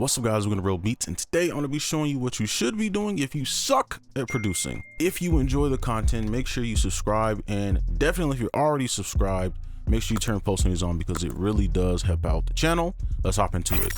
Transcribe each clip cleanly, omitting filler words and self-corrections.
What's up guys, we're gonna brobeatz, and today I'm gonna be showing you what you should be doing if you suck at producing. If you enjoy the content, make sure you subscribe, and definitely if you're already subscribed, make sure you turn post notifications on because it really does help out the channel. Let's hop into it.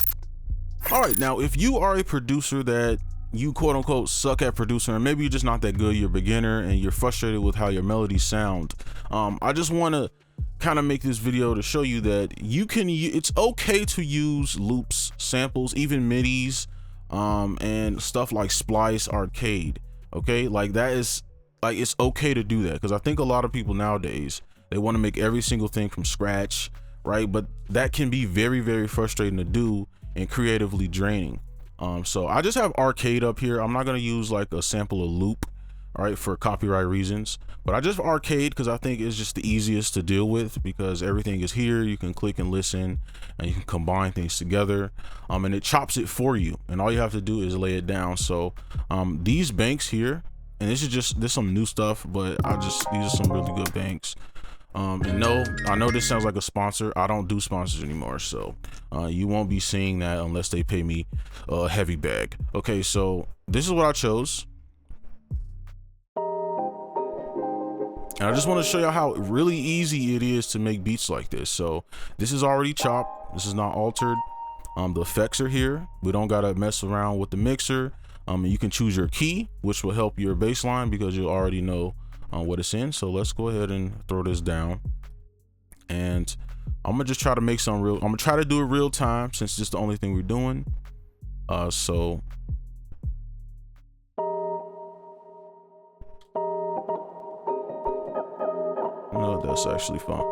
All right, now if you are a producer that you quote unquote suck at producing, or maybe you're just not that good, you're a beginner and you're frustrated with how your melodies sound, I just want to kind of make this video to show you that it's okay to use loops, samples, even midis, and stuff like splice, arcade. Okay, like that is like, it's okay to do that, because I think a lot of people nowadays, they want to make every single thing from scratch, right? But that can be very, very frustrating to do and creatively draining. So I just have arcade up here. I'm not going to use like a sample or loop, all right, for copyright reasons, but I just arcade because I think it's just the easiest to deal with, because everything is here. You can click and listen and you can combine things together, and it chops it for you, and all you have to do is lay it down. So these banks here, and this some new stuff, but these are some really good banks. And no, I know this sounds like a sponsor. I don't do sponsors anymore, so you won't be seeing that unless they pay me a heavy bag. Okay, so this is what I chose, and I just want to show you how really easy it is to make beats like this. So this is already chopped. This is not altered. The effects are here. We don't gotta mess around with the mixer. You can choose your key, which will help your bass line because you'll already know what it's in. So let's go ahead and throw this down, and I'm gonna just try to make some real. I'm gonna try to do it real time since this is the only thing we're doing. So no, that's actually fun.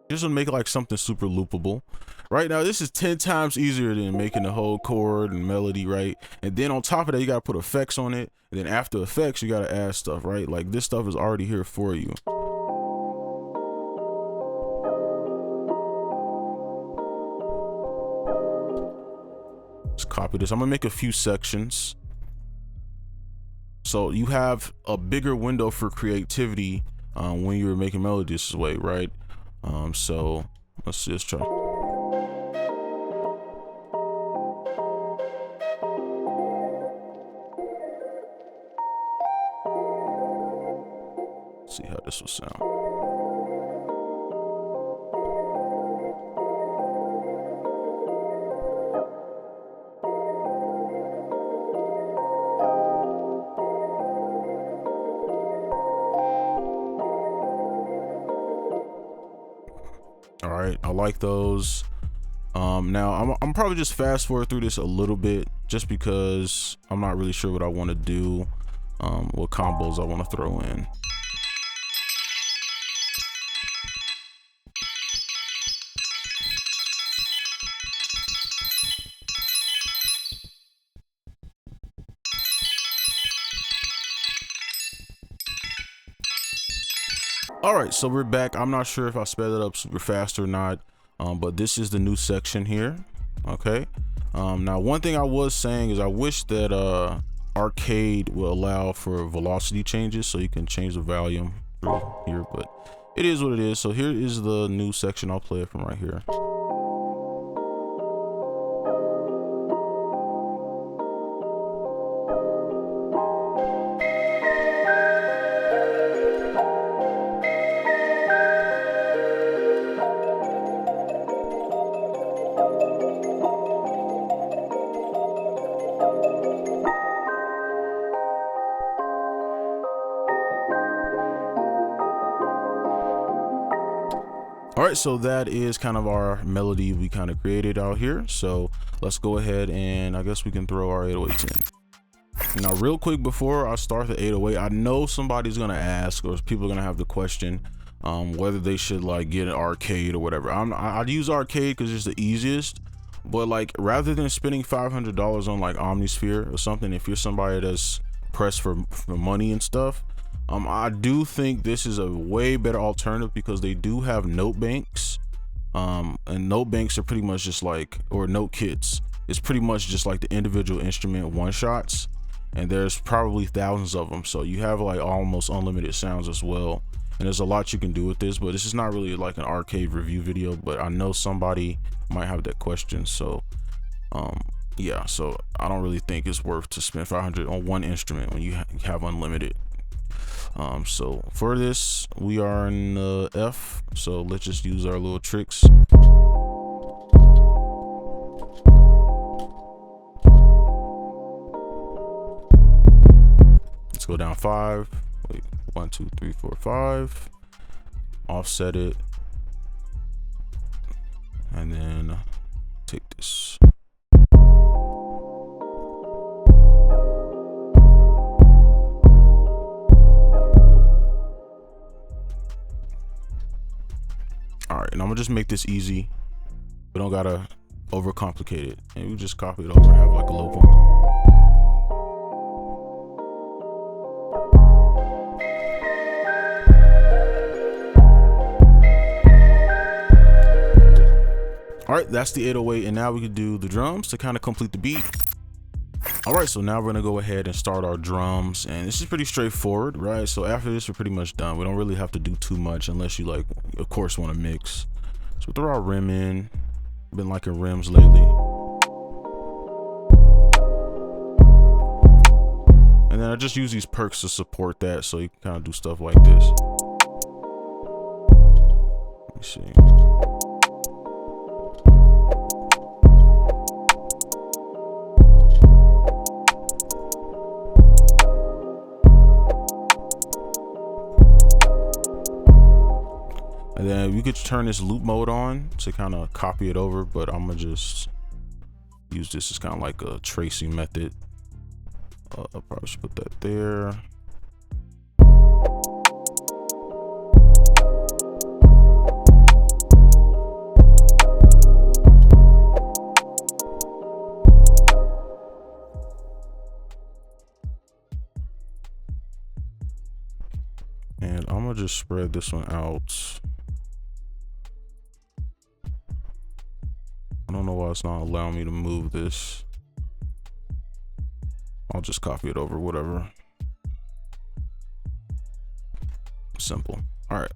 Just to make like something super loopable. Right now, this is 10 times easier than making the whole chord and melody, right? And then on top of that, you gotta put effects on it, and then after effects, you gotta add stuff, right? Like this stuff is already here for you. Let's copy this. I'm gonna make a few sections, so you have a bigger window for creativity when you're making melodies this way, right? So let's just try. See how this will sound. All right, I like those. Now I'm probably just fast forward through this a little bit, just because I'm not really sure what I want to do, what combos I want to throw in. All right, so we're back. I'm not sure if I sped it up super fast or not, but this is the new section here. Okay, now one thing I was saying is I wish that arcade will allow for velocity changes, so you can change the volume through here, but it is what it is. So here is the new section. I'll play it from right here. All right, so that is kind of our melody we kind of created out here. So let's go ahead and I guess we can throw our 808s in. Now, real quick before I start the 808, I know somebody's gonna ask, or people are gonna have the question, whether they should like get an arcade or whatever. I'd use arcade because it's the easiest, but like rather than spending $500 on like Omnisphere or something, if you're somebody that's pressed for money and stuff, I do think this is a way better alternative because they do have note banks. And note banks are pretty much just like, or note kits, it's pretty much just like the individual instrument one shots, and there's probably thousands of them, so you have like almost unlimited sounds as well. And there's a lot you can do with this, but this is not really like an arcade review video, but I know somebody might have that question. So yeah, so I don't really think it's worth to spend 500 on one instrument when you have unlimited. So for this, we are in F, so let's just use our little tricks. Let's go down 5. Wait, 1 2 3 4 5. Offset it, and then take this. All right, and I'm gonna just make this easy. We don't gotta overcomplicate it, and we just copy it over and have like a low point. All right, that's the 808, and now we can do the drums to kind of complete the beat. All right, so now we're gonna go ahead and start our drums, and this is pretty straightforward, right? So after this, we're pretty much done. We don't really have to do too much unless you like, of course, want to mix. So we'll throw our rim in. Been liking rims lately. And then I just use these perks to support that, so you can kind of do stuff like this. Let me see. And then you could turn this loop mode on to kind of copy it over, but I'm gonna just use this as kind of like a tracing method. I probably should put that there. And I'm gonna just spread this one out. I don't know why it's not allowing me to move this. I'll just copy it over, whatever. Simple. All right.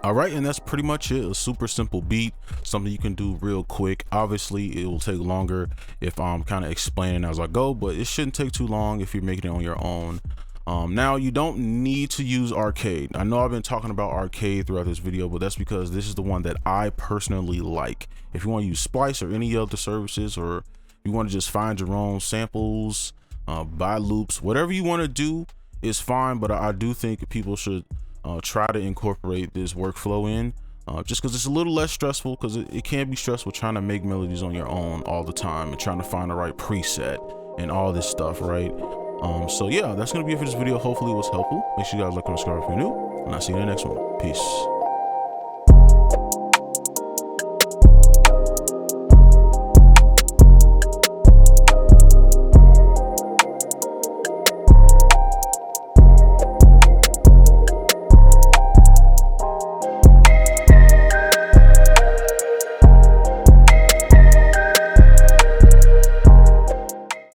All right, and that's pretty much it. A super simple beat, something you can do real quick. Obviously it will take longer if I'm kind of explaining as I go, but it shouldn't take too long if you're making it on your own. Now you don't need to use arcade. I know I've been talking about arcade throughout this video, but that's because this is the one that I personally like. If you want to use Splice or any other services, or you want to just find your own samples, buy loops, whatever you want to do is fine, but I do think people should try to incorporate this workflow in, just because it's a little less stressful, because it can be stressful trying to make melodies on your own all the time and trying to find the right preset and all this stuff, right? So yeah, that's gonna be it for this video. Hopefully it was helpful. Make sure you guys like and subscribe if you're new, and I'll see you in the next one. Peace.